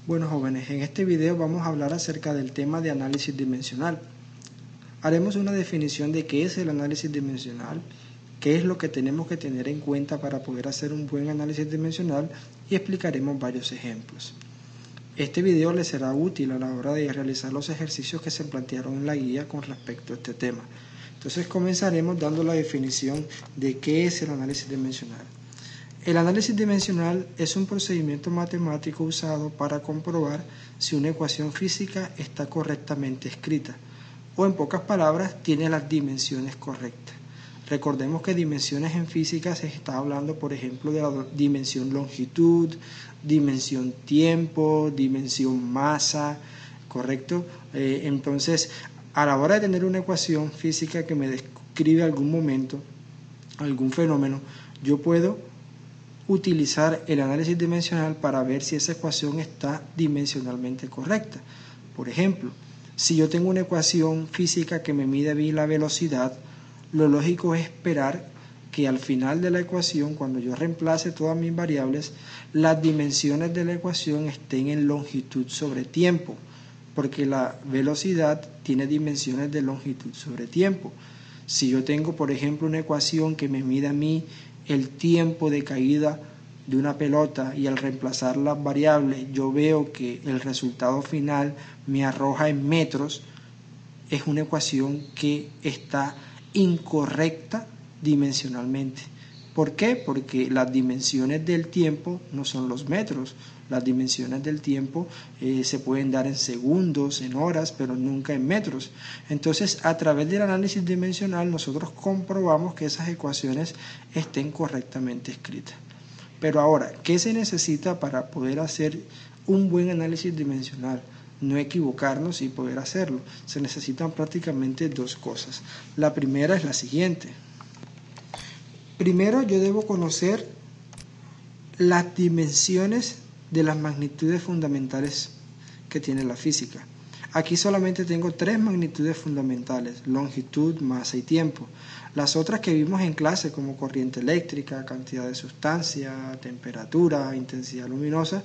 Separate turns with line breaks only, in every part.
Bueno, jóvenes, en este video vamos a hablar acerca del tema de análisis dimensional. Haremos una definición de qué es el análisis dimensional, qué es lo que tenemos que tener en cuenta para poder hacer un buen análisis dimensional y explicaremos varios ejemplos. Este video les será útil a la hora de realizar los ejercicios que se plantearon en la guía con respecto a este tema. Entonces comenzaremos dando la definición de qué es el análisis dimensional. El análisis dimensional es un procedimiento matemático usado para comprobar si una ecuación física está correctamente escrita, o en pocas palabras, tiene las dimensiones correctas. Recordemos que dimensiones en física se está hablando, por ejemplo, de la dimensión longitud, dimensión tiempo, dimensión masa, ¿correcto? Entonces, a la hora de tener una ecuación física que me describe algún momento, algún fenómeno, yo puedo utilizar el análisis dimensional para ver si esa ecuación está dimensionalmente correcta. Por ejemplo, si yo tengo una ecuación física que me mide la velocidad, lo lógico es esperar que al final de la ecuación, cuando yo reemplace todas mis variables, las dimensiones de la ecuación estén en longitud sobre tiempo, porque la velocidad tiene dimensiones de longitud sobre tiempo. Si yo tengo, por ejemplo, una ecuación que me mide a mí el tiempo de caída de una pelota y al reemplazar las variables yo veo que el resultado final me arroja en metros, es una ecuación que está incorrecta dimensionalmente. ¿Por qué? Porque las dimensiones del tiempo no son los metros. Las dimensiones del tiempo se pueden dar en segundos, en horas, pero nunca en metros. Entonces, a través del análisis dimensional, nosotros comprobamos que esas ecuaciones estén correctamente escritas. Pero ahora, ¿qué se necesita para poder hacer un buen análisis dimensional? No equivocarnos y poder hacerlo. Se necesitan prácticamente dos cosas. La primera es la siguiente. Primero, yo debo conocer las dimensiones de las magnitudes fundamentales que tiene la física. Aquí solamente tengo tres magnitudes fundamentales: longitud, masa y tiempo. Las otras que vimos en clase, como corriente eléctrica, cantidad de sustancia, temperatura, intensidad luminosa,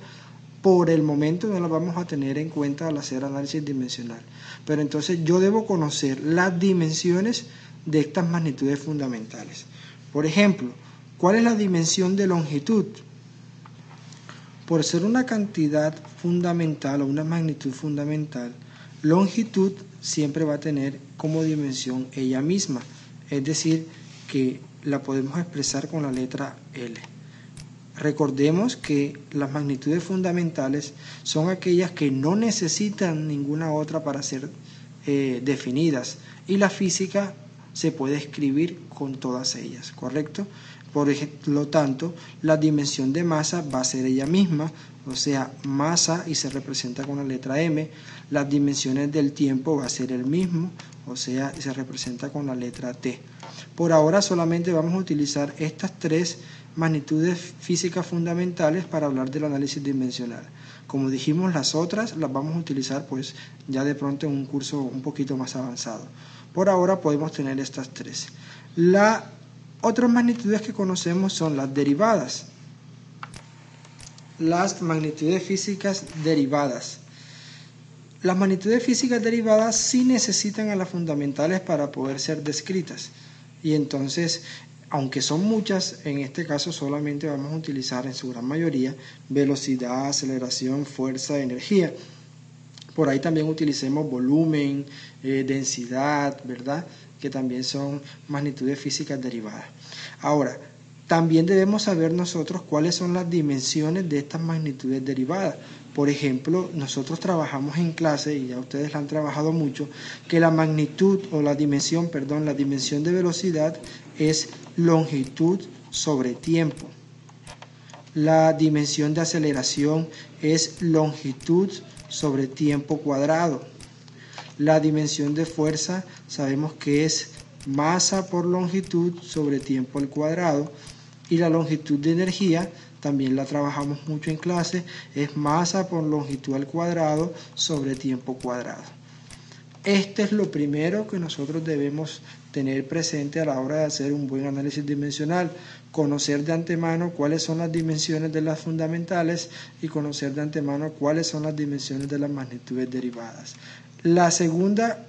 por el momento no las vamos a tener en cuenta al hacer análisis dimensional. Pero entonces yo debo conocer las dimensiones de estas magnitudes fundamentales. Por ejemplo, ¿cuál es la dimensión de longitud? Por ser una cantidad fundamental o una magnitud fundamental, longitud siempre va a tener como dimensión ella misma, es decir, que la podemos expresar con la letra L. Recordemos que las magnitudes fundamentales son aquellas que no necesitan ninguna otra para ser definidas, y la física se puede escribir con todas ellas, ¿correcto? Por lo tanto, la dimensión de masa va a ser ella misma, o sea, masa, y se representa con la letra M. Las dimensiones del tiempo va a ser el mismo, o sea, se representa con la letra T. Por ahora solamente vamos a utilizar estas tres magnitudes físicas fundamentales para hablar del análisis dimensional. Como dijimos, las otras las vamos a utilizar pues ya de pronto en un curso un poquito más avanzado. Por ahora podemos tener estas tres. Las otras magnitudes que conocemos son las derivadas. Las magnitudes físicas derivadas. Las magnitudes físicas derivadas sí necesitan a las fundamentales para poder ser descritas. Y entonces, aunque son muchas, en este caso solamente vamos a utilizar en su gran mayoría velocidad, aceleración, fuerza, energía. Por ahí también utilicemos volumen, densidad, ¿verdad? Que también son magnitudes físicas derivadas. Ahora, también debemos saber nosotros cuáles son las dimensiones de estas magnitudes derivadas. Por ejemplo, nosotros trabajamos en clase, y ya ustedes la han trabajado mucho, que la magnitud o la dimensión de velocidad es longitud sobre tiempo. La dimensión de aceleración es longitud sobre tiempo cuadrado. La dimensión de fuerza sabemos que es masa por longitud sobre tiempo al cuadrado, y la longitud de energía también la trabajamos mucho en clase, es masa por longitud al cuadrado sobre tiempo cuadrado. Este es lo primero que nosotros debemos tener presente a la hora de hacer un buen análisis dimensional, conocer de antemano cuáles son las dimensiones de las fundamentales y conocer de antemano cuáles son las dimensiones de las magnitudes derivadas. La segunda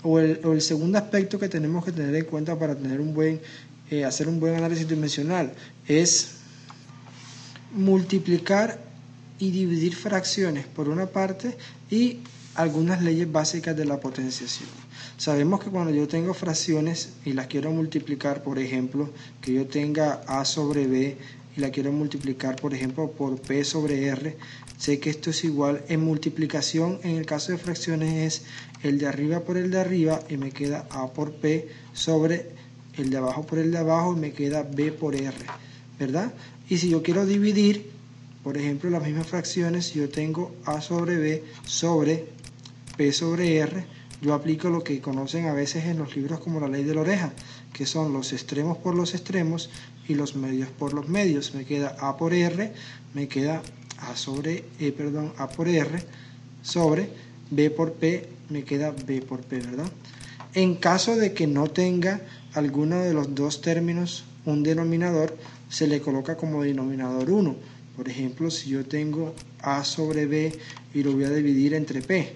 el segundo aspecto que tenemos que tener en cuenta para tener hacer un buen análisis dimensional es multiplicar y dividir fracciones por una parte y algunas leyes básicas de la potenciación. Sabemos que cuando yo tengo fracciones y las quiero multiplicar, por ejemplo, que yo tenga a sobre b y la quiero multiplicar, por ejemplo, por p sobre r, sé que esto es igual en multiplicación. En el caso de fracciones es el de arriba por el de arriba y me queda a por p sobre el de abajo por el de abajo y me queda b por r, ¿verdad? Y si yo quiero dividir, por ejemplo, las mismas fracciones, si yo tengo a sobre b sobre p sobre r, yo aplico lo que conocen a veces en los libros como la ley de la oreja, que son los extremos por los extremos y los medios por los medios. Me queda a por r, me queda a por r sobre b por p, me queda b por p, ¿verdad? En caso de que no tenga alguno de los dos términos un denominador, se le coloca como denominador 1. Por ejemplo, si yo tengo a sobre b y lo voy a dividir entre p,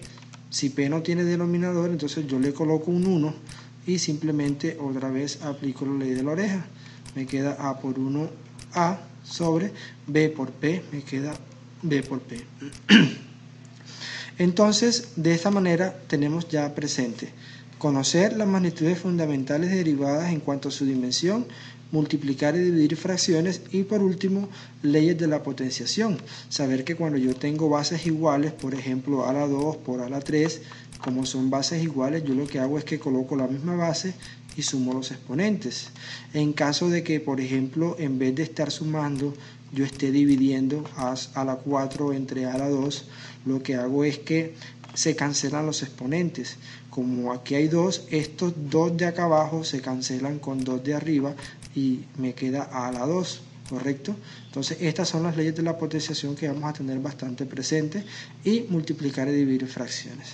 si p no tiene denominador, entonces yo le coloco un 1 y simplemente otra vez aplico la ley de la oreja. Me queda a por 1a sobre b por p, me queda b por p. Entonces, de esta manera tenemos ya presente conocer las magnitudes fundamentales derivadas en cuanto a su dimensión, multiplicar y dividir fracciones y por último leyes de la potenciación. Saber que cuando yo tengo bases iguales, por ejemplo a la 2 por a la 3, como son bases iguales, yo lo que hago es que coloco la misma base y sumo los exponentes. En caso de que, por ejemplo, en vez de estar sumando, yo esté dividiendo a la 4 entre a la 2, lo que hago es que se cancelan los exponentes. Como aquí hay 2, estos 2 de acá abajo se cancelan con 2 de arriba y me queda a la 2, ¿correcto? Entonces estas son las leyes de la potenciación que vamos a tener bastante presente y multiplicar y dividir fracciones.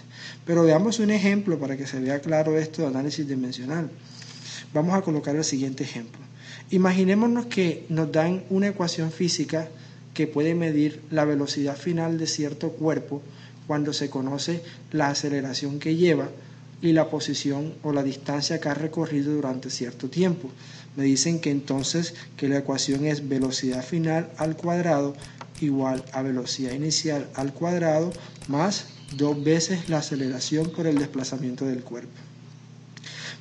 Pero veamos un ejemplo para que se vea claro esto de análisis dimensional. Vamos a colocar el siguiente ejemplo. Imaginémonos que nos dan una ecuación física que puede medir la velocidad final de cierto cuerpo cuando se conoce la aceleración que lleva y la posición o la distancia que ha recorrido durante cierto tiempo. Me dicen que entonces que la ecuación es velocidad final al cuadrado igual a velocidad inicial al cuadrado más 2 veces la aceleración por el desplazamiento del cuerpo.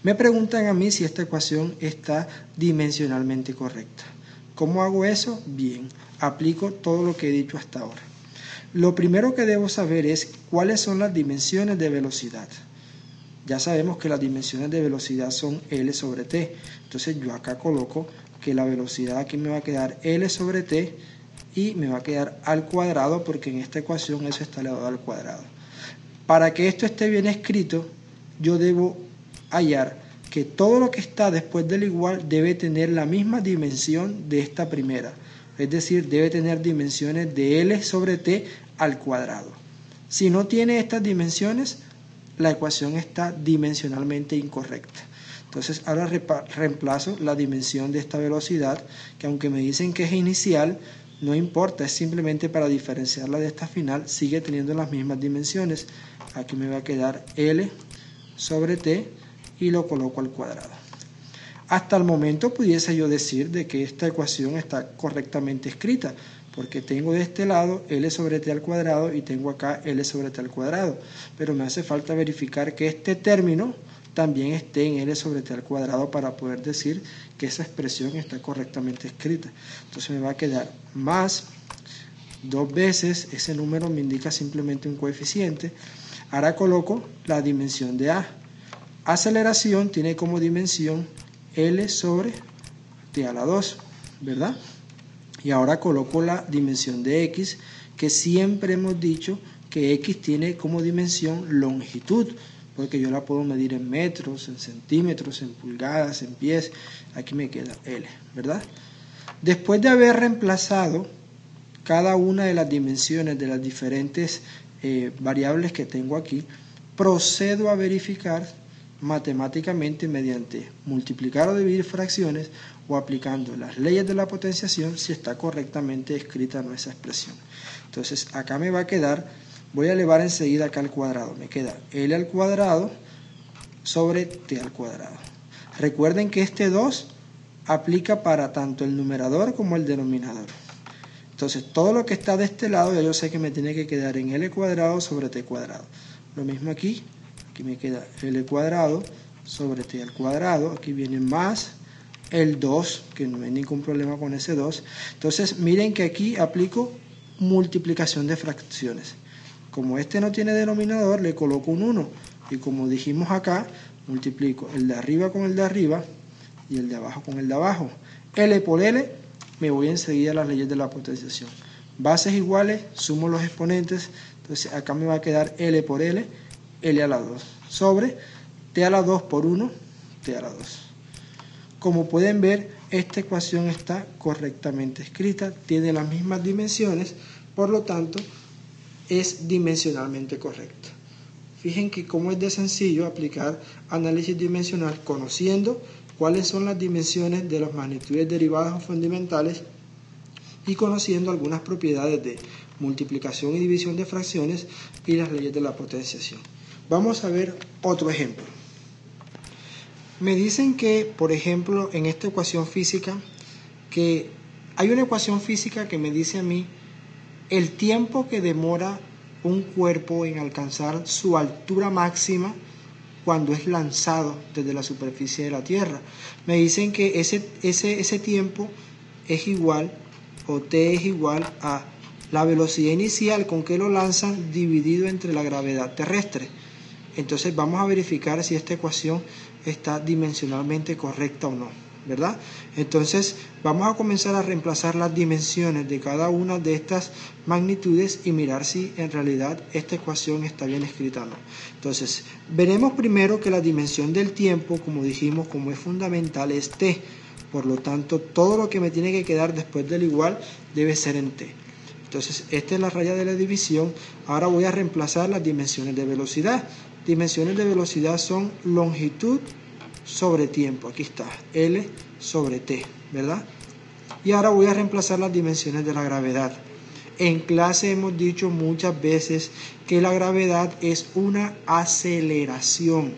Me preguntan a mí si esta ecuación está dimensionalmente correcta. ¿Cómo hago eso? Bien, aplico todo lo que he dicho hasta ahora. Lo primero que debo saber es cuáles son las dimensiones de velocidad. Ya sabemos que las dimensiones de velocidad son L sobre T. Entonces yo acá coloco que la velocidad aquí me va a quedar L sobre T y me va a quedar al cuadrado porque en esta ecuación eso está elevado al cuadrado. Para que esto esté bien escrito, yo debo hallar que todo lo que está después del igual debe tener la misma dimensión de esta primera. Es decir, debe tener dimensiones de L sobre T al cuadrado. Si no tiene estas dimensiones, la ecuación está dimensionalmente incorrecta. Entonces ahora reemplazo la dimensión de esta velocidad, que aunque me dicen que es inicial, no importa, es simplemente para diferenciarla de esta final, sigue teniendo las mismas dimensiones. Aquí me va a quedar L sobre T y lo coloco al cuadrado. Hasta el momento pudiese yo decir de que esta ecuación está correctamente escrita, porque tengo de este lado L sobre T al cuadrado y tengo acá L sobre T al cuadrado, pero me hace falta verificar que este término también esté en L sobre T al cuadrado para poder decir que esa expresión está correctamente escrita. Entonces me va a quedar más 2 veces, ese número me indica simplemente un coeficiente. Ahora coloco la dimensión de A. Aceleración tiene como dimensión L sobre T a la 2, ¿verdad? Y ahora coloco la dimensión de X, que siempre hemos dicho que X tiene como dimensión longitud, porque yo la puedo medir en metros, en centímetros, en pulgadas, en pies. Aquí me queda L, ¿verdad? Después de haber reemplazado cada una de las dimensiones de las diferentes variables que tengo aquí, procedo a verificar matemáticamente mediante multiplicar o dividir fracciones o aplicando las leyes de la potenciación si está correctamente escrita no esa expresión. Entonces acá me va a quedar, voy a elevar enseguida acá al cuadrado, me queda L al cuadrado sobre T al cuadrado. Recuerden que este 2 aplica para tanto el numerador como el denominador. Entonces todo lo que está de este lado ya yo sé que me tiene que quedar en L cuadrado sobre T cuadrado. Lo mismo aquí me queda L cuadrado sobre T al cuadrado, aquí viene más el 2, que no hay ningún problema con ese 2. Entonces miren que aquí aplico multiplicación de fracciones. Como este no tiene denominador, le coloco un 1. Y como dijimos acá, multiplico el de arriba con el de arriba y el de abajo con el de abajo. L por L, me voy enseguida a las leyes de la potenciación. Bases iguales, sumo los exponentes. Entonces acá me va a quedar L por L, L a la 2, sobre T a la 2 por 1, T a la 2. Como pueden ver, esta ecuación está correctamente escrita, tiene las mismas dimensiones, por lo tanto, es dimensionalmente correcta. Fíjense que cómo es de sencillo aplicar análisis dimensional conociendo cuáles son las dimensiones de las magnitudes derivadas o fundamentales y conociendo algunas propiedades de multiplicación y división de fracciones y las leyes de la potenciación. Vamos a ver otro ejemplo. Me dicen que, por ejemplo, en esta ecuación física, que hay una ecuación física que me dice a mí el tiempo que demora un cuerpo en alcanzar su altura máxima cuando es lanzado desde la superficie de la Tierra. Me dicen que ese tiempo es igual, o t es igual a la velocidad inicial con que lo lanzan dividido entre la gravedad terrestre. Entonces vamos a verificar si esta ecuación está dimensionalmente correcta o no, ¿verdad? Entonces vamos a comenzar a reemplazar las dimensiones de cada una de estas magnitudes y mirar si en realidad esta ecuación está bien escrita o no. Entonces veremos primero que la dimensión del tiempo, como dijimos, como es fundamental, es t. Por lo tanto, todo lo que me tiene que quedar después del igual debe ser en t. Entonces esta es la raya de la división. Ahora voy a reemplazar las dimensiones de velocidad. Dimensiones de velocidad son longitud sobre tiempo, aquí está, L sobre T, ¿verdad? Y ahora voy a reemplazar las dimensiones de la gravedad. En clase hemos dicho muchas veces que la gravedad es una aceleración.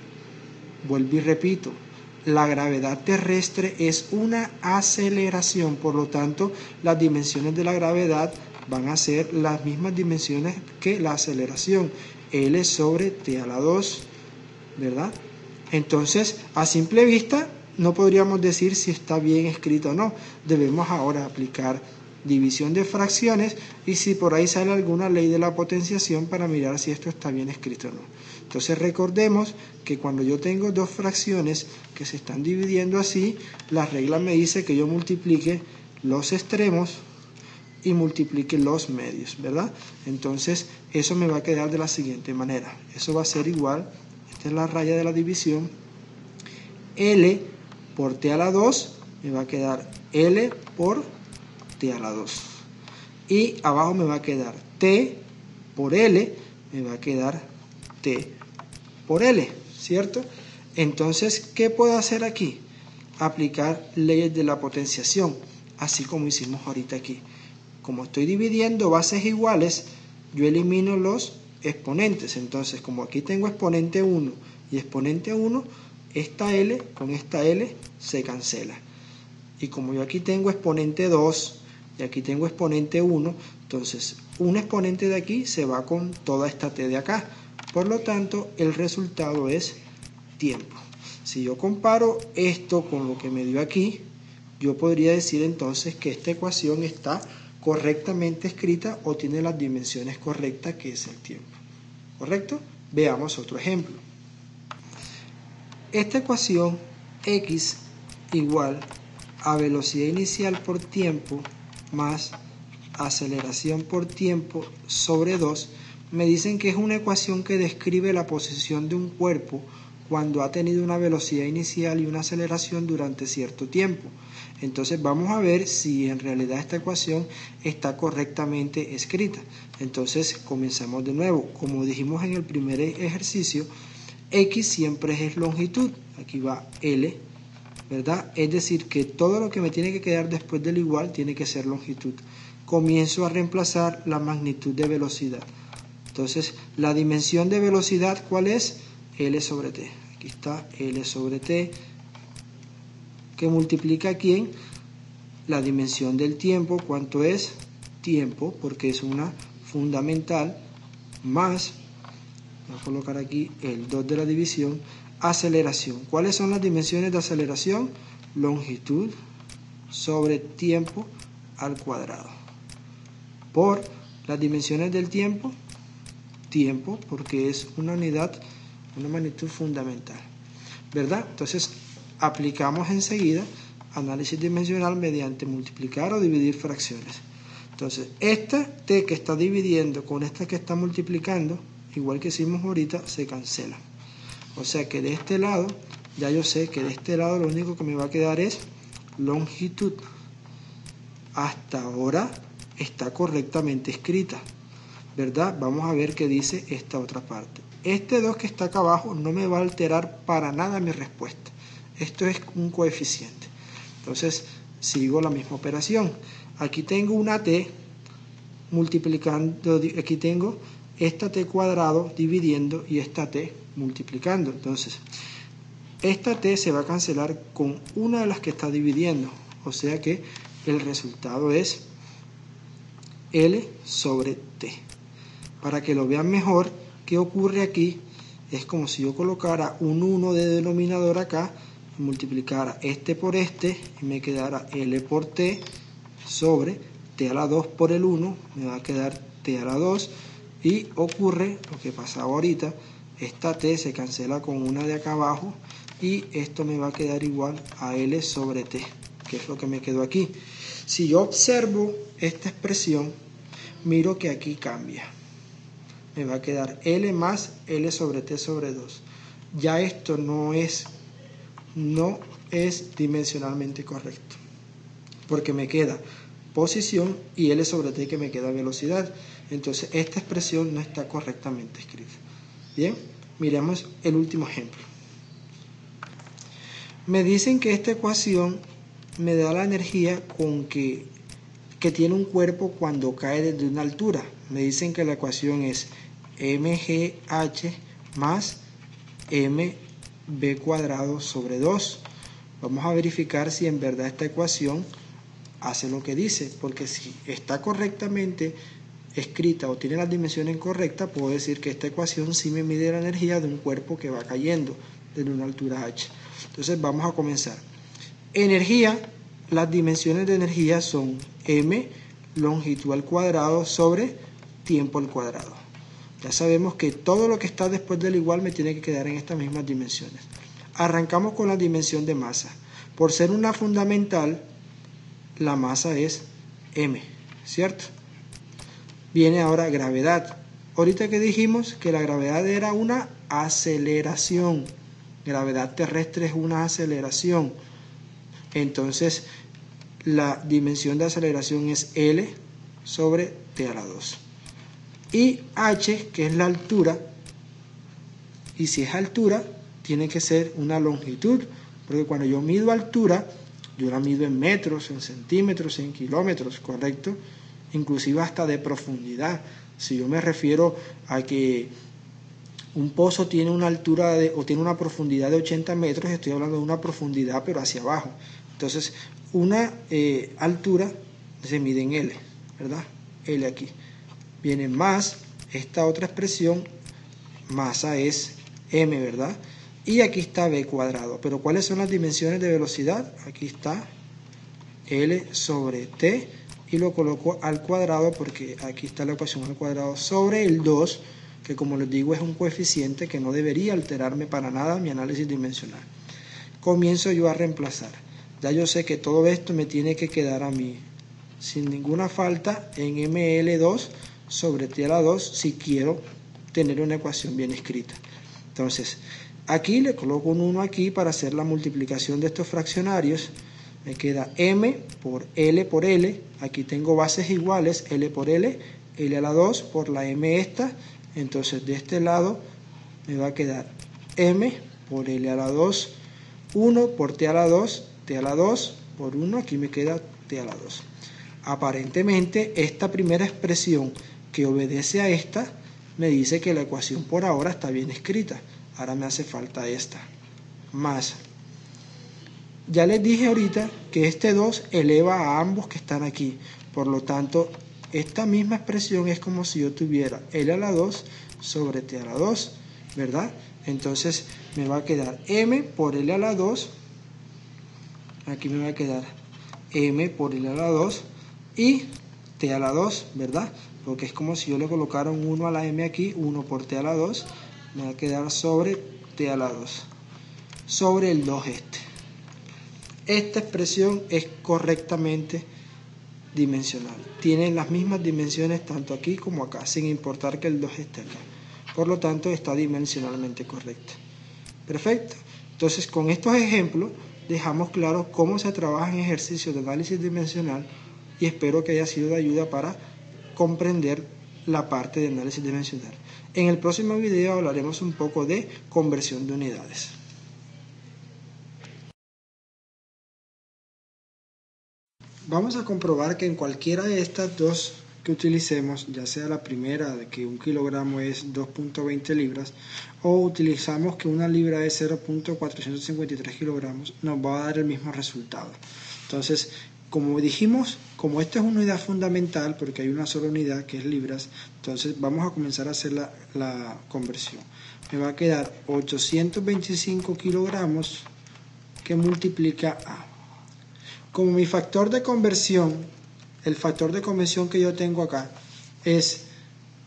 Vuelvo y repito, la gravedad terrestre es una aceleración, por lo tanto, las dimensiones de la gravedad van a ser las mismas dimensiones que la aceleración, L sobre T a la 2, ¿verdad? Entonces, a simple vista, no podríamos decir si está bien escrito o no. Debemos ahora aplicar división de fracciones y si por ahí sale alguna ley de la potenciación para mirar si esto está bien escrito o no. Entonces, recordemos que cuando yo tengo dos fracciones que se están dividiendo así, la regla me dice que yo multiplique los extremos y multiplique los medios, ¿verdad? Entonces, eso me va a quedar de la siguiente manera. Eso va a ser igual, esta es la raya de la división, L por T a la 2, me va a quedar L por T a la 2. Y abajo me va a quedar T por L, me va a quedar T por L, ¿cierto? Entonces, ¿qué puedo hacer aquí? Aplicar leyes de la potenciación, así como hicimos ahorita aquí. Como estoy dividiendo bases iguales, yo elimino los exponentes. Entonces, como aquí tengo exponente 1 y exponente 1, esta L con esta L se cancela. Y como yo aquí tengo exponente 2 y aquí tengo exponente 1, entonces un exponente de aquí se va con toda esta T de acá. Por lo tanto, el resultado es tiempo. Si yo comparo esto con lo que me dio aquí, yo podría decir entonces que esta ecuación está correctamente escrita o tiene las dimensiones correctas, que es el tiempo. ¿Correcto? Veamos otro ejemplo. Esta ecuación x igual a velocidad inicial por tiempo más aceleración por tiempo sobre 2, me dicen que es una ecuación que describe la posición de un cuerpo cuando ha tenido una velocidad inicial y una aceleración durante cierto tiempo. Entonces vamos a ver si en realidad esta ecuación está correctamente escrita. Entonces comenzamos de nuevo. Como dijimos en el primer ejercicio, X siempre es longitud. Aquí va L, ¿verdad? Es decir, que todo lo que me tiene que quedar después del igual tiene que ser longitud. Comienzo a reemplazar la magnitud de velocidad. Entonces, la dimensión de velocidad, ¿cuál es? L sobre T. Aquí está L sobre T, que multiplica aquí en la dimensión del tiempo. ¿Cuánto es? Tiempo, porque es una fundamental, más, voy a colocar aquí el 2 de la división, aceleración. ¿Cuáles son las dimensiones de aceleración? Longitud sobre tiempo al cuadrado. Por las dimensiones del tiempo, tiempo, porque es una unidad, una magnitud fundamental, ¿verdad? Entonces aplicamos enseguida análisis dimensional mediante multiplicar o dividir fracciones. Entonces esta t que está dividiendo con esta que está multiplicando, igual que hicimos ahorita, se cancela. O sea que de este lado, ya yo sé que de este lado lo único que me va a quedar es longitud. Hasta ahora está correctamente escrita, ¿verdad? Vamos a ver qué dice esta otra parte. Este 2 que está acá abajo no me va a alterar para nada mi respuesta. Esto es un coeficiente. Entonces sigo la misma operación. Aquí tengo una t multiplicando, aquí tengo esta t cuadrado dividiendo y esta t multiplicando. Entonces esta t se va a cancelar con una de las que está dividiendo. O sea que el resultado es L sobre T. Para que lo vean mejor, ¿qué ocurre aquí? Es como si yo colocara un 1 de denominador acá, multiplicara este por este y me quedara L por T sobre T a la 2 por el 1, me va a quedar T a la 2, y ocurre lo que pasaba ahorita, esta T se cancela con una de acá abajo y esto me va a quedar igual a L sobre T, que es lo que me quedó aquí. Si yo observo esta expresión, miro que aquí cambia. Me va a quedar L más L sobre T sobre 2. Ya esto no es dimensionalmente correcto, porque me queda posición y L sobre T que me queda velocidad. Entonces esta expresión no está correctamente escrita. Bien, miremos el último ejemplo. Me dicen que esta ecuación me da la energía que tiene un cuerpo cuando cae desde una altura. Me dicen que la ecuación es mgh más mb cuadrado sobre 2. Vamos a verificar si en verdad esta ecuación hace lo que dice, porque si está correctamente escrita o tiene las dimensiones correctas, puedo decir que esta ecuación sí me mide la energía de un cuerpo que va cayendo desde una altura h. Entonces vamos a comenzar. Energía, las dimensiones de energía son m longitud al cuadrado sobre tiempo al cuadrado. Ya sabemos que todo lo que está después del igual me tiene que quedar en estas mismas dimensiones. Arrancamos con la dimensión de masa. Por ser una fundamental, la masa es m, ¿cierto? Viene ahora gravedad. Ahorita que dijimos que la gravedad era una aceleración. Gravedad terrestre es una aceleración. Entonces, la dimensión de aceleración es L sobre T a la 2. Y h, que es la altura, y si es altura, tiene que ser una longitud, porque cuando yo mido altura, yo la mido en metros, en centímetros, en kilómetros, ¿correcto? Inclusive hasta de profundidad. Si yo me refiero a que un pozo tiene una altura o tiene una profundidad de 80 metros, estoy hablando de una profundidad pero hacia abajo. Entonces, una altura se mide en L, ¿verdad? L aquí. Viene más esta otra expresión, masa es m, ¿verdad? Y aquí está b cuadrado. Pero ¿cuáles son las dimensiones de velocidad? Aquí está L sobre T y lo coloco al cuadrado porque aquí está la ecuación al cuadrado sobre el 2, que como les digo es un coeficiente que no debería alterarme para nada mi análisis dimensional. Comienzo yo a reemplazar. Ya yo sé que todo esto me tiene que quedar a mí sin ninguna falta en ml2 sobre t a la 2 si quiero tener una ecuación bien escrita. Entonces, Aquí le coloco un 1 aquí para hacer la multiplicación de estos fraccionarios. Me queda m por L. Aquí tengo bases iguales, L por L, L a la 2 por la m esta. Entonces de este lado me va a quedar m por L a la 2, 1 por T a la 2, T a la 2 por 1, aquí me queda T a la 2. Aparentemente esta primera expresión que obedece a esta me dice que la ecuación por ahora está bien escrita. Ahora me hace falta esta, más. Ya les dije ahorita que este 2 eleva a ambos que están aquí. Por lo tanto, esta misma expresión es como si yo tuviera L a la 2 sobre T a la 2, ¿verdad? Entonces me va a quedar m por L a la 2. Aquí me va a quedar m por L a la 2 y T a la 2, ¿verdad? Porque es como si yo le colocara un 1 a la m aquí, 1 por T a la 2. Me va a quedar sobre T a la 2, sobre el 2 este. Esta expresión es correctamente dimensional. Tiene las mismas dimensiones tanto aquí como acá, sin importar que el 2 esté acá. Por lo tanto, está dimensionalmente correcta. Perfecto. Entonces, con estos ejemplos, dejamos claro cómo se trabaja en ejercicios de análisis dimensional y espero que haya sido de ayuda para comprender la parte de análisis dimensional. En el próximo video hablaremos un poco de conversión de unidades. Vamos a comprobar que en cualquiera de estas dos que utilicemos, ya sea la primera de que 1 kilogramo es 2.20 libras o utilizamos que una libra es 0.453 kilogramos, nos va a dar el mismo resultado. Entonces, como dijimos, como esta es una unidad fundamental, porque hay una sola unidad que es libras, entonces vamos a comenzar a hacer la conversión. Me va a quedar 825 kilogramos que multiplica a... Como mi factor de conversión, el factor de conversión que yo tengo acá es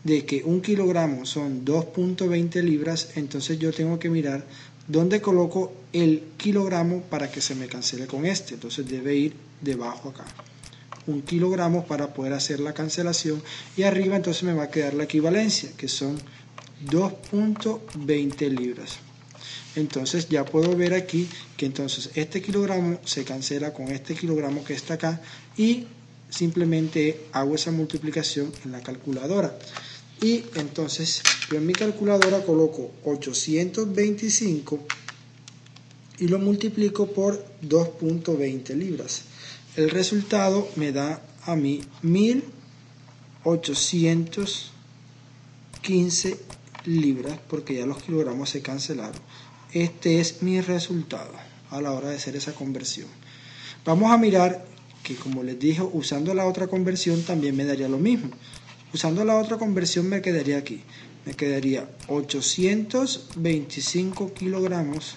de que 1 kilogramo son 2.20 libras, entonces yo tengo que mirar dónde coloco el kilogramo para que se me cancele con este. Entonces debe ir debajo acá. 1 kilogramo para poder hacer la cancelación y arriba entonces me va a quedar la equivalencia, que son 2.20 libras. Entonces ya puedo ver aquí que entonces este kilogramo se cancela con este kilogramo que está acá y simplemente hago esa multiplicación en la calculadora. Y entonces yo en mi calculadora coloco 825 y lo multiplico por 2.20 libras. El resultado me da a mí 1815 libras porque ya los kilogramos se cancelaron. Este es mi resultado a la hora de hacer esa conversión. Vamos a mirar que, como les dije, usando la otra conversión también me daría lo mismo. Usando la otra conversión me quedaría aquí. Me quedaría 825 kilogramos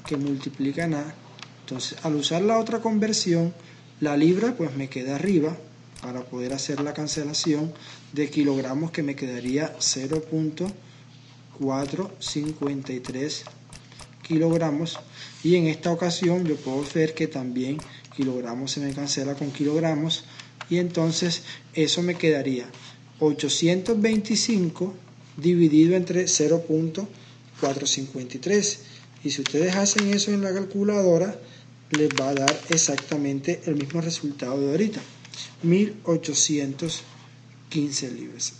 que multiplican a... Entonces, al usar la otra conversión, la libra pues me queda arriba para poder hacer la cancelación de kilogramos, que me quedaría 0.453 kilogramos, y en esta ocasión yo puedo ver que también kilogramos se me cancela con kilogramos y entonces eso me quedaría 825 dividido entre 0.453, y si ustedes hacen eso en la calculadora les va a dar exactamente el mismo resultado de ahorita, 1815 libras.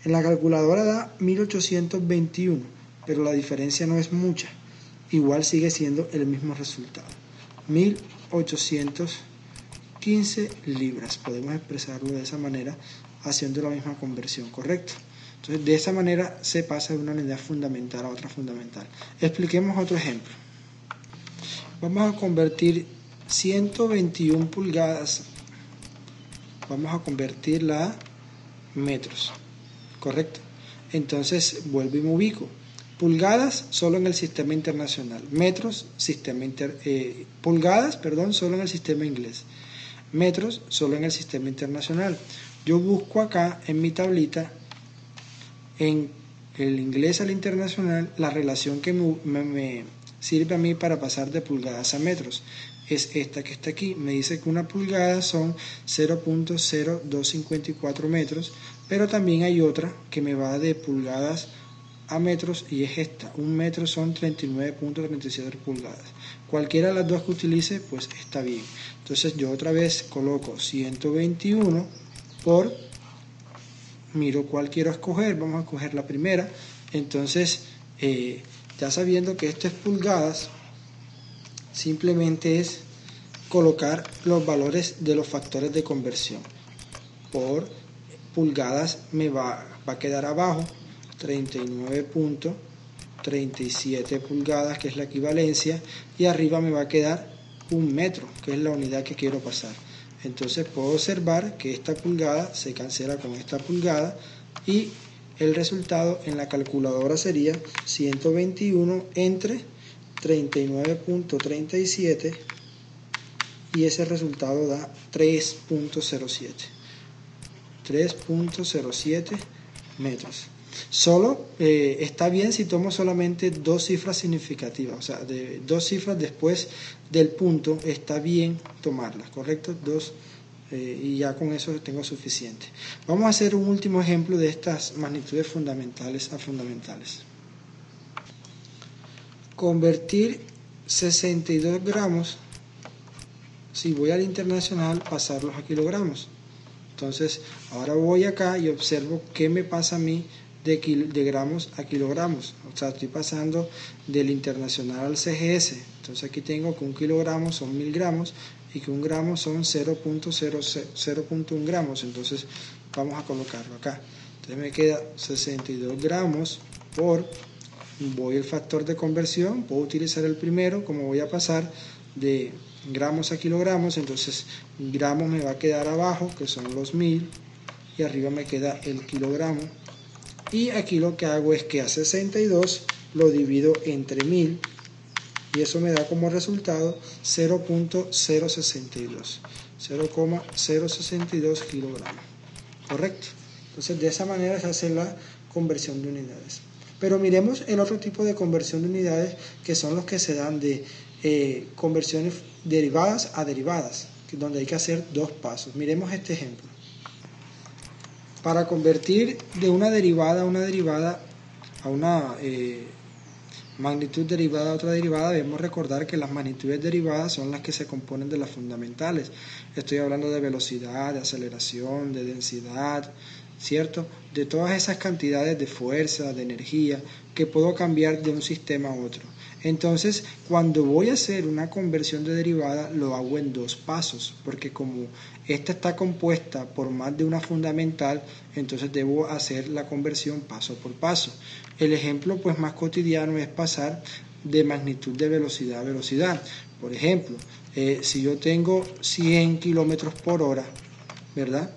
En la calculadora da 1821, pero la diferencia no es mucha. Igual sigue siendo el mismo resultado, 1815 libras. Podemos expresarlo de esa manera haciendo la misma conversión, ¿correcto? Entonces, de esa manera se pasa de una unidad fundamental a otra fundamental. Expliquemos otro ejemplo. Vamos a convertir 121 pulgadas, vamos a convertirla a metros, ¿correcto? Entonces, vuelvo y me ubico. Pulgadas solo en el sistema internacional, metros, pulgadas, solo en el sistema inglés, metros solo en el sistema internacional. Yo busco acá en mi tablita, en el inglés al internacional, la relación que me sirve a mí para pasar de pulgadas a metros. Es esta que está aquí. Me dice que una pulgada son 0.0254 metros, pero también hay otra que me va de pulgadas a metros y es esta. Un metro son 39.37 pulgadas. Cualquiera de las dos que utilice, pues está bien. Entonces yo otra vez coloco 121 por, miro cuál quiero escoger, vamos a escoger la primera. Entonces, ya sabiendo que esto es pulgadas, simplemente es colocar los valores de los factores de conversión. Por pulgadas me va a quedar abajo 39.37 pulgadas, que es la equivalencia, y arriba me va a quedar un metro, que es la unidad que quiero pasar. Entonces puedo observar que esta pulgada se cancela con esta pulgada y el resultado en la calculadora sería 121 entre 39.37 y ese resultado da 3.07 metros. Solo está bien si tomo solamente dos cifras significativas, o sea, de dos cifras después del punto está bien tomarlas, ¿correcto? Dos, y ya con eso tengo suficiente. Vamos a hacer un último ejemplo de estas magnitudes fundamentales a fundamentales. Convertir 62 gramos, si voy al internacional, pasarlos a kilogramos. Entonces, ahora voy acá y observo qué me pasa a mí de gramos a kilogramos. O sea, estoy pasando del internacional al CGS. Entonces aquí tengo que un kilogramo son 1000 gramos y que un gramo son 0.1 gramos. Entonces vamos a colocarlo acá. Entonces me queda 62 gramos por, voy al factor de conversión, puedo utilizar el primero, como voy a pasar de gramos a kilogramos, entonces gramos me va a quedar abajo, que son los 1000, y arriba me queda el kilogramo. Y aquí lo que hago es que a 62 lo divido entre 1000 y eso me da como resultado 0.062 kilogramos, ¿correcto? Entonces de esa manera se hace la conversión de unidades. Pero miremos el otro tipo de conversión de unidades, que son los que se dan de conversiones derivadas a derivadas, donde hay que hacer dos pasos. Miremos este ejemplo. Para convertir de una derivada a una magnitud derivada a otra derivada, debemos recordar que las magnitudes derivadas son las que se componen de las fundamentales. Estoy hablando de velocidad, de aceleración, de densidad, ¿cierto? De todas esas cantidades de fuerza, de energía, que puedo cambiar de un sistema a otro. Entonces, cuando voy a hacer una conversión de derivada, lo hago en dos pasos, porque como esta está compuesta por más de una fundamental, entonces debo hacer la conversión paso por paso. El ejemplo pues más cotidiano es pasar de magnitud de velocidad a velocidad. Por ejemplo, si yo tengo 100 kilómetros por hora, ¿verdad?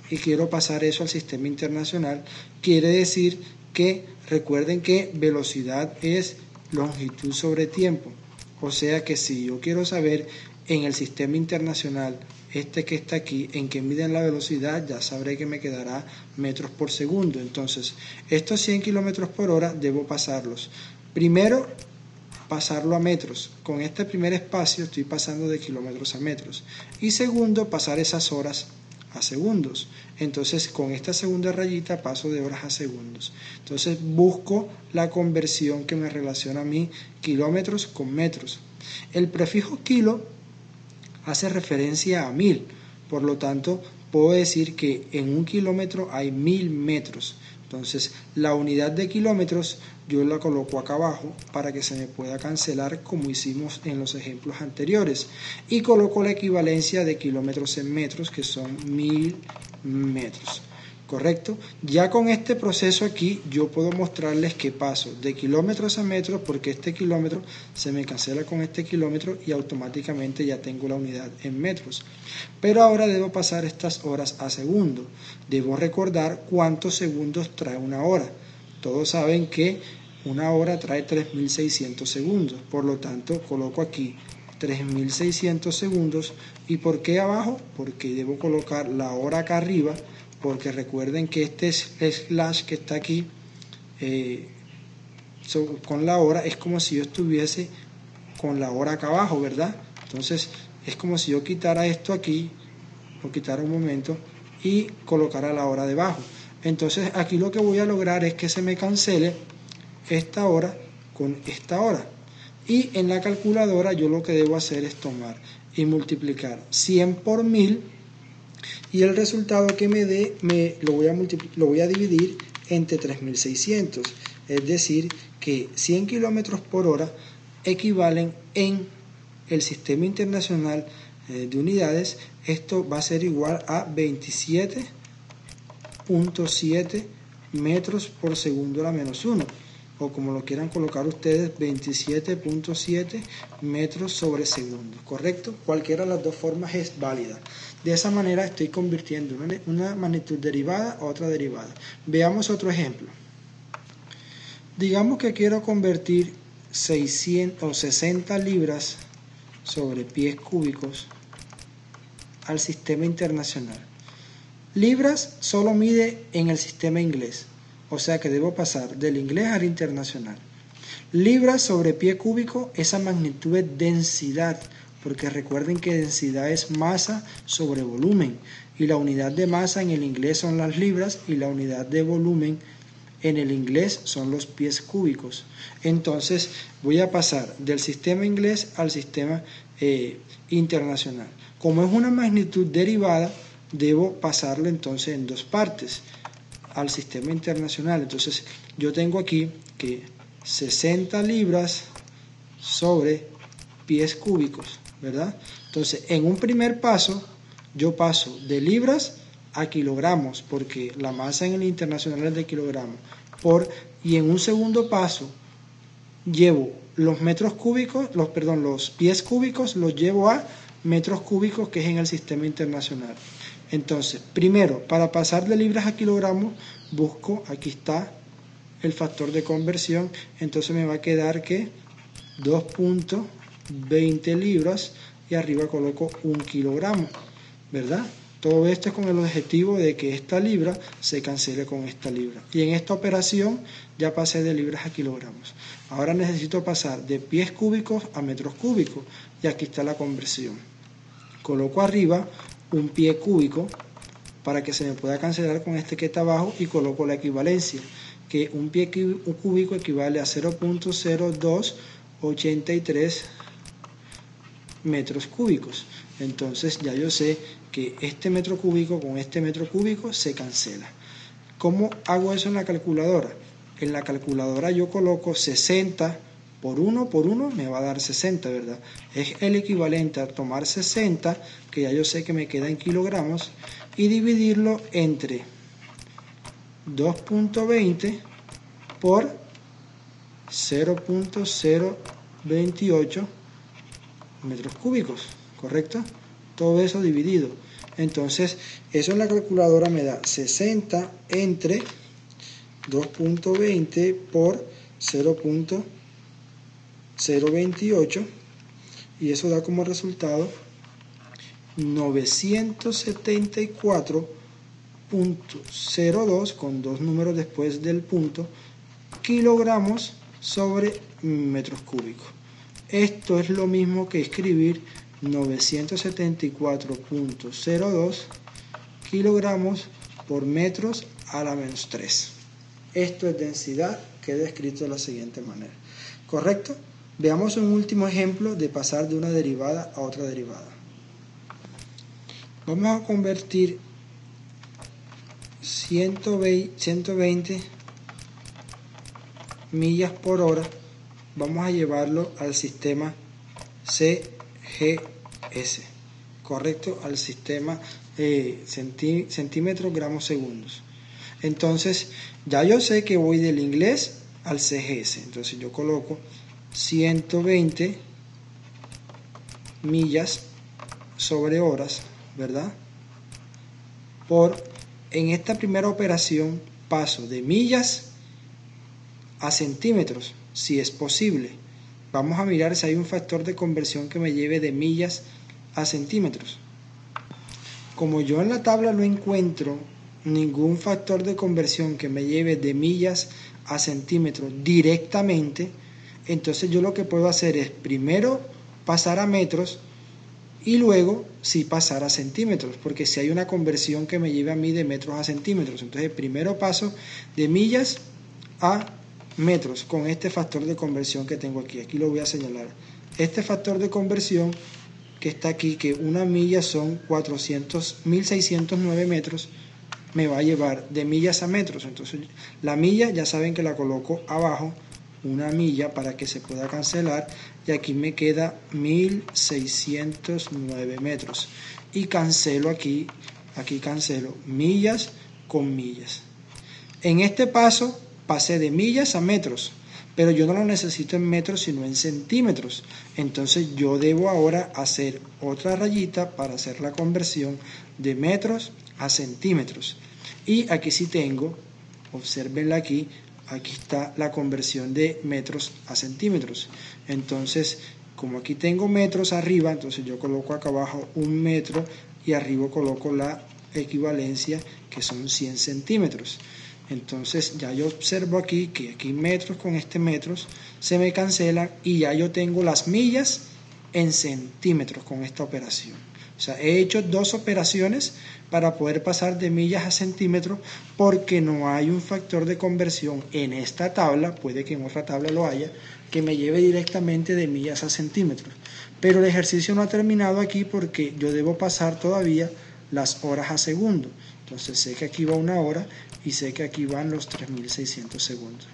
Y quiero pasar eso al sistema internacional, quiere decir que, recuerden que velocidad es longitud sobre tiempo, o sea que si yo quiero saber en el sistema internacional este que está aquí en que miden la velocidad, ya sabré que me quedará metros por segundo. Entonces estos 100 kilómetros por hora debo pasarlos, primero pasarlo a metros, con este primer espacio estoy pasando de kilómetros a metros, y segundo pasar esas horas a segundos. Entonces con esta segunda rayita paso de horas a segundos. Entonces busco la conversión que me relaciona a mí kilómetros con metros. El prefijo kilo hace referencia a 1000, por lo tanto puedo decir que en un kilómetro hay 1000 metros. Entonces la unidad de kilómetros yo la coloco acá abajo para que se me pueda cancelar como hicimos en los ejemplos anteriores, y coloco la equivalencia de kilómetros en metros, que son 1000 metros, ¿correcto? Ya con este proceso aquí yo puedo mostrarles que paso de kilómetros a metros, porque este kilómetro se me cancela con este kilómetro y automáticamente ya tengo la unidad en metros. Pero ahora debo pasar estas horas a segundo. Debo recordar cuántos segundos trae una hora. Todos saben que una hora trae 3600 segundos, por lo tanto coloco aquí 3600 segundos. ¿Y por qué abajo? Porque debo colocar la hora acá arriba, porque recuerden que este slash que está aquí con la hora es como si yo estuviese con la hora acá abajo, ¿verdad? Entonces es como si yo quitara esto aquí, o quitara un momento y colocara la hora debajo. Entonces aquí lo que voy a lograr es que se me cancele esta hora con esta hora. Y en la calculadora yo lo que debo hacer es tomar y multiplicar 100 por 1000 y el resultado que me dé lo voy a dividir entre 3600. Es decir, que 100 kilómetros por hora equivalen en el sistema internacional de unidades, esto va a ser igual a 27.7 metros por segundo a la menos 1, o como lo quieran colocar ustedes, 27.7 metros sobre segundo, ¿correcto? Cualquiera de las dos formas es válida. De esa manera estoy convirtiendo una magnitud derivada a otra derivada. Veamos otro ejemplo. Digamos que quiero convertir 60 libras sobre pies cúbicos al sistema internacional. Libras solo mide en el sistema inglés, o sea que debo pasar del inglés al internacional. Libras sobre pie cúbico, esa magnitud es densidad, porque recuerden que densidad es masa sobre volumen, y la unidad de masa en el inglés son las libras y la unidad de volumen en el inglés son los pies cúbicos. Entonces voy a pasar del sistema inglés al sistema internacional. Como es una magnitud derivada, debo pasarlo entonces en dos partes al sistema internacional. Entonces yo tengo aquí que 60 libras sobre pies cúbicos, ¿verdad? Entonces en un primer paso yo paso de libras a kilogramos, porque la masa en el internacional es de kilogramos, y en un segundo paso llevo los metros cúbicos, los pies cúbicos los llevo a metros cúbicos, que es en el sistema internacional. Entonces, primero, para pasar de libras a kilogramos, busco, aquí está el factor de conversión, entonces me va a quedar que 2.20 libras y arriba coloco 1 kilogramo, ¿verdad? Todo esto es con el objetivo de que esta libra se cancele con esta libra. Y en esta operación ya pasé de libras a kilogramos. Ahora necesito pasar de pies cúbicos a metros cúbicos. Y aquí está la conversión. Coloco arriba un pie cúbico para que se me pueda cancelar con este que está abajo y coloco la equivalencia, que un pie cúbico equivale a 0.0283 metros cúbicos. Entonces ya yo sé que este metro cúbico con este metro cúbico se cancela. ¿Cómo hago eso en la calculadora? En la calculadora yo coloco 60 por 1 me va a dar 60, ¿verdad? Es el equivalente a tomar 60, que ya yo sé que me queda en kilogramos, y dividirlo entre 2.20 por 0.028 metros cúbicos, ¿correcto? Todo eso dividido. Entonces, eso en la calculadora me da 60 entre 2.20 por 0.028 y eso da como resultado 974.02 con dos números después del punto kilogramos sobre metros cúbicos. Esto es lo mismo que escribir 974.02 kilogramos por metros a la menos 3. Esto es densidad, queda escrito de la siguiente manera. ¿Correcto? Veamos un último ejemplo de pasar de una derivada a otra derivada. Vamos a convertir 120 millas por hora, vamos a llevarlo al sistema CGS, ¿correcto? Al sistema centímetros, gramos, segundos. Entonces, ya yo sé que voy del inglés al CGS, entonces yo coloco 120 millas sobre horas, ¿verdad? En esta primera operación paso de millas a centímetros, si es posible. Vamos a mirar si hay un factor de conversión que me lleve de millas a centímetros. Como yo en la tabla no encuentro ningún factor de conversión que me lleve de millas a centímetros directamente, entonces yo lo que puedo hacer es primero pasar a metros y luego sí pasar a centímetros, porque si hay una conversión que me lleve a mí de metros a centímetros, entonces primero paso de millas a metros con este factor de conversión que tengo aquí. Aquí lo voy a señalar. Este factor de conversión que está aquí, que una milla son 1609 metros, me va a llevar de millas a metros. Entonces la milla ya saben que la coloco abajo, una milla para que se pueda cancelar, y aquí me queda 1609 metros. Y cancelo aquí cancelo millas con millas. En este paso pasé de millas a metros, pero yo no lo necesito en metros sino en centímetros. Entonces yo debo ahora hacer otra rayita para hacer la conversión de metros a centímetros. Y aquí sí tengo, obsérvenla aquí está la conversión de metros a centímetros. Entonces, como aquí tengo metros arriba, entonces yo coloco acá abajo 1 metro y arriba coloco la equivalencia que son 100 centímetros. Entonces ya yo observo aquí que aquí metros con este metros se me cancela y ya yo tengo las millas en centímetros con esta operación. O sea, he hecho 2 operaciones para poder pasar de millas a centímetros porque no hay un factor de conversión en esta tabla, puede que en otra tabla lo haya, que me lleve directamente de millas a centímetros. Pero el ejercicio no ha terminado aquí porque yo debo pasar todavía las horas a segundo. Entonces sé que aquí va 1 hora y sé que aquí van los 3600 segundos.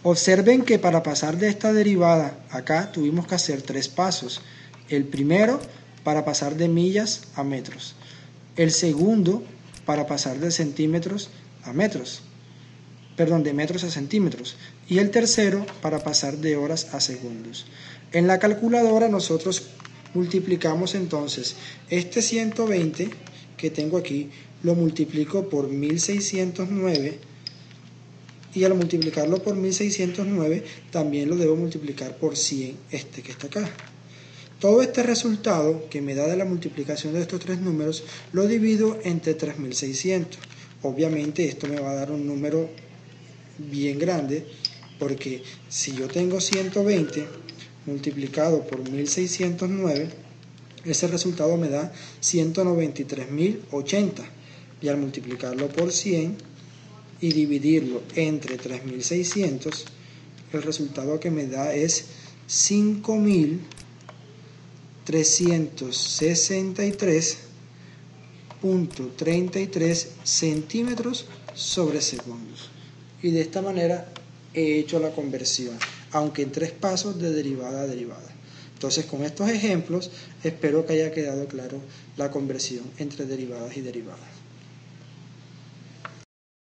Observen que para pasar de esta derivada acá tuvimos que hacer 3 pasos. El primero para pasar de millas a metros. El segundo para pasar de centímetros a metros. Perdón, de metros a centímetros. Y el tercero para pasar de horas a segundos. En la calculadora nosotros multiplicamos entonces este 120 que tengo aquí, lo multiplico por 1609 y al multiplicarlo por 1609 también lo debo multiplicar por 100, este que está acá. Todo este resultado que me da de la multiplicación de estos 3 números lo divido entre 3600. Obviamente esto me va a dar un número bien grande porque si yo tengo 120 multiplicado por 1609, ese resultado me da 193.080 y al multiplicarlo por 100 y dividirlo entre 3600, el resultado que me da es 5.363.33 centímetros sobre segundos. Y de esta manera he hecho la conversión, aunque en 3 pasos de derivada a derivada. Entonces, con estos ejemplos, espero que haya quedado claro la conversión entre derivadas y derivadas.